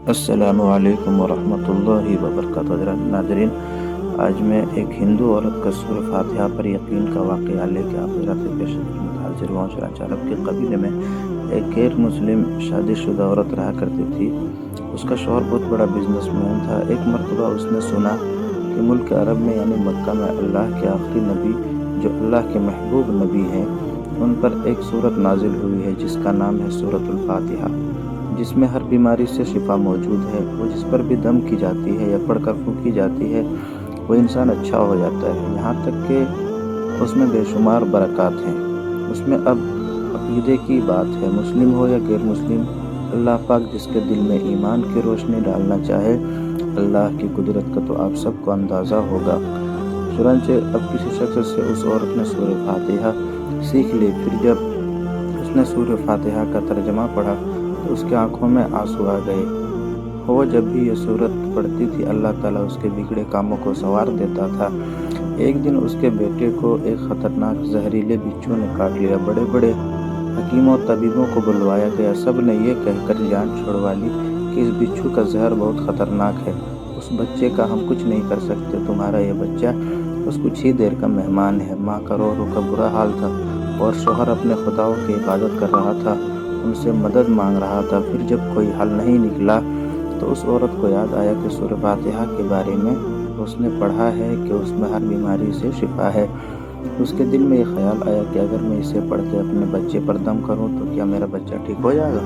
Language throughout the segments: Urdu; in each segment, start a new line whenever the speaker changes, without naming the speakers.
السلام علیکم ورحمۃ اللہ وبرکاتہ ناظرین، آج میں ایک ہندو عورت کا سورہ فاتحہ پر یقین کا واقعہ لے کے آپ حضرات کے پیش حاضر ہوا ہوں۔ چنانچہ عرب کے قبیلے میں ایک غیر مسلم شادی شدہ عورت رہا کرتی تھی۔ اس کا شوہر بہت بڑا بزنس مین تھا۔ ایک مرتبہ اس نے سنا کہ ملک عرب میں یعنی مکہ میں اللہ کے آخری نبی جو اللہ کے محبوب نبی ہیں، ان پر ایک سورت نازل ہوئی ہے جس کا نام ہے سورۃ الفاتحہ، جس میں ہر بیماری سے شفا موجود ہے۔ وہ جس پر بھی دم کی جاتی ہے یا پڑھ کر پھونکی جاتی ہے وہ انسان اچھا ہو جاتا ہے، یہاں تک کہ اس میں بے شمار برکات ہیں۔ اس میں اب عقیدے کی بات ہے، مسلم ہو یا غیر مسلم، اللہ پاک جس کے دل میں ایمان کی روشنی ڈالنا چاہے، اللہ کی قدرت کا تو آپ سب کو اندازہ ہوگا۔ چنانچہ اب کسی شخص سے اس عورت نے سورہ فاتحہ سیکھ لی۔ پھر جب اس نے سورہ فاتحہ کا ترجمہ پڑھا تو اس کی آنکھوں میں آنسو آ گئے۔ وہ جب بھی یہ سورت پڑھتی تھی اللہ تعالیٰ اس کے بگڑے کاموں کو سنوار دیتا تھا۔ ایک دن اس کے بیٹے کو ایک خطرناک زہریلے بچھو نے کاٹ لیا۔ بڑے بڑے حکیموں طبیبوں کو بلوایا گیا، سب نے یہ کہہ کر جان چھڑوا لی کہ اس بچھو کا زہر بہت خطرناک ہے، اس بچے کا ہم کچھ نہیں کر سکتے، تمہارا یہ بچہ بس کچھ ہی دیر کا مہمان ہے۔ ماں کا رو رو کا برا حال تھا اور شوہر اپنے خداؤں کی عبادت کر رہا تھا، ان سے مدد مانگ رہا تھا۔ پھر جب کوئی حل نہیں نکلا تو اس عورت کو یاد آیا کہ سورہ فاتحہ کے بارے میں اس نے پڑھا ہے کہ اس میں ہر بیماری سے شفا ہے۔ اس کے دل میں یہ خیال آیا کہ اگر میں اسے پڑھ کے اپنے بچے پر دم کروں تو کیا میرا بچہ ٹھیک ہو جائے گا؟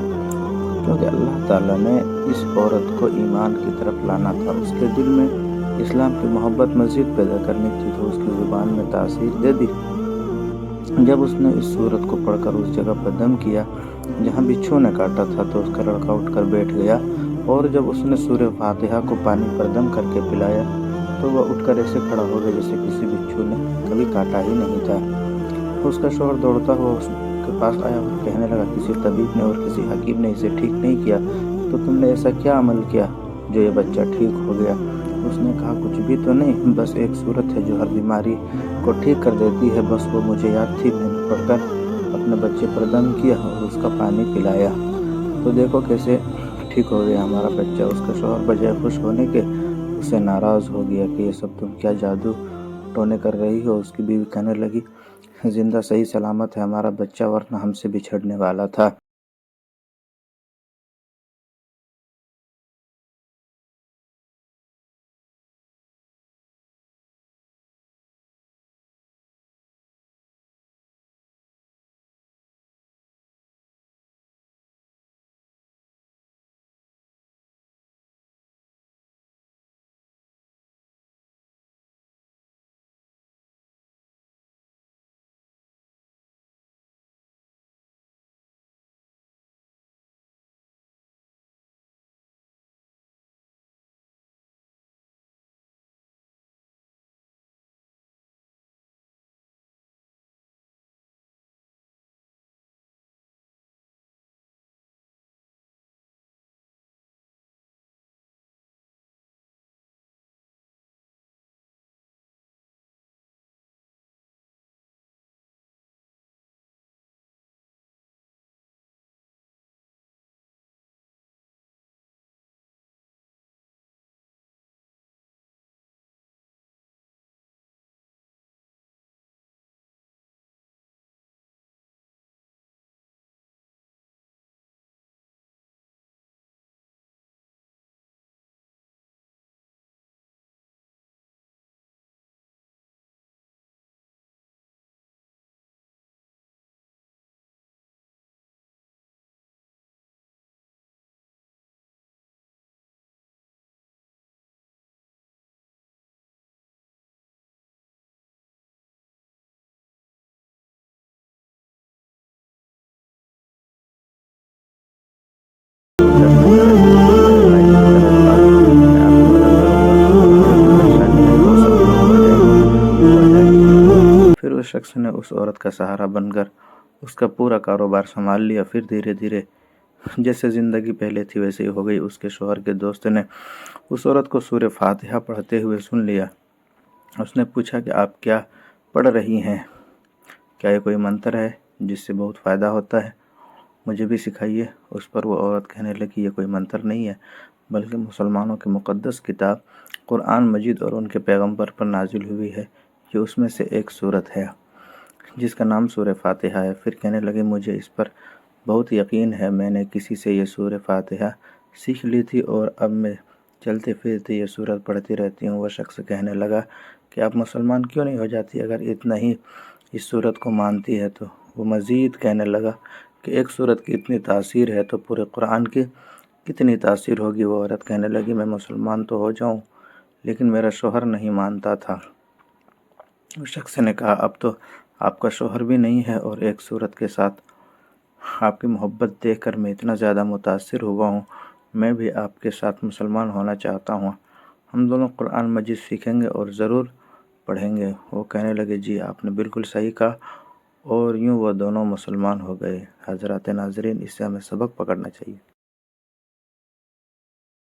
کیونکہ اللہ تعالیٰ نے اس عورت کو ایمان کی طرف لانا تھا، اس کے دل میں اسلام کی محبت مزید پیدا کرنی تھی، تو اس کی زبان میں تاثیر دے دی۔ جب اس نے اس سورت کو پڑھ کر اس جگہ پر دم کیا جہاں بچھو نے کاٹا تھا تو اس کا لڑکا اٹھ کر بیٹھ گیا، اور جب اس نے سورہ فاتحہ کو پانی پر دم کر کے پلایا تو وہ اٹھ کر ایسے کھڑا ہو گیا جیسے کسی بچھو نے کبھی کاٹا ہی نہیں تھا۔ اس کا شوہر دوڑتا ہوا اس کے پاس آیا اور کہنے لگا، کسی طبیب نے اور کسی حکیم نے اسے ٹھیک نہیں کیا تو تم نے ایسا کیا عمل کیا جو یہ بچہ ٹھیک ہو گیا؟ اس نے کہا، کچھ بھی تو نہیں، بس ایک سورت ہے جو ہر بیماری کو ٹھیک کر دیتی ہے، بس وہ مجھے یاد تھی، میں نے پڑھ کر اپنے بچے پر دم کیا اور اس کا پانی پلایا تو دیکھو کیسے ٹھیک ہو گیا ہمارا بچہ۔ اس کا شوہر بجائے خوش ہونے کے اس سے ناراض ہو گیا کہ یہ سب تم کیا جادو ٹونے کر رہی ہو۔ اس کی بیوی کہنے لگی، زندہ صحیح سلامت ہے ہمارا بچہ، ورنہ ہم سے بچھڑنے والا تھا۔ پھر اس شخص نے اس عورت کا سہارا بن کر اس کا پورا کاروبار سنبھال لیا۔ پھر دھیرے دھیرے جیسے زندگی پہلے تھی ویسے ہی ہو گئی۔ اس کے شوہر کے دوست نے اس عورت کو سورہ فاتحہ پڑھتے ہوئے سن لیا۔ اس نے پوچھا کہ آپ کیا پڑھ رہی ہیں؟ کیا یہ کوئی منتر ہے جس سے بہت فائدہ ہوتا ہے؟ مجھے بھی سکھائیے۔ اس پر وہ عورت کہنے لگی، یہ کوئی منتر نہیں ہے، بلکہ مسلمانوں کی مقدس کتاب قرآن مجید اور ان کے پیغمبر پر نازل ہوئی ہے۔ یہ اس میں سے ایک صورت ہے جس کا نام سورہ فاتحہ ہے۔ پھر کہنے لگے مجھے اس پر بہت یقین ہے، میں نے کسی سے یہ سورہ فاتحہ سیکھ لی تھی اور اب میں چلتے پھرتے یہ سورت پڑھتی رہتی ہوں۔ وہ شخص کہنے لگا کہ آپ مسلمان کیوں نہیں ہو جاتی اگر اتنا ہی اس سورت کو مانتی ہے تو؟ وہ مزید کہنے لگا کہ ایک سورت کی اتنی تاثیر ہے تو پورے قرآن کی کتنی تاثیر ہوگی۔ وہ عورت کہنے لگی میں مسلمان تو ہو جاؤں لیکن میرا شوہر نہیں مانتا تھا۔ اس شخص نے کہا اب تو آپ کا شوہر بھی نہیں ہے اور ایک سورت کے ساتھ آپ کی محبت دیکھ کر میں اتنا زیادہ متاثر ہوا ہوں، میں بھی آپ کے ساتھ مسلمان ہونا چاہتا ہوں۔ ہم دونوں قرآن مجید سیکھیں گے اور ضرور پڑھیں گے۔ وہ کہنے لگے جی آپ نے بالکل صحیح کہا، اور یوں وہ دونوں مسلمان ہو گئے۔ حضرات ناظرین، اس سے ہمیں سبق پکڑنا چاہیے۔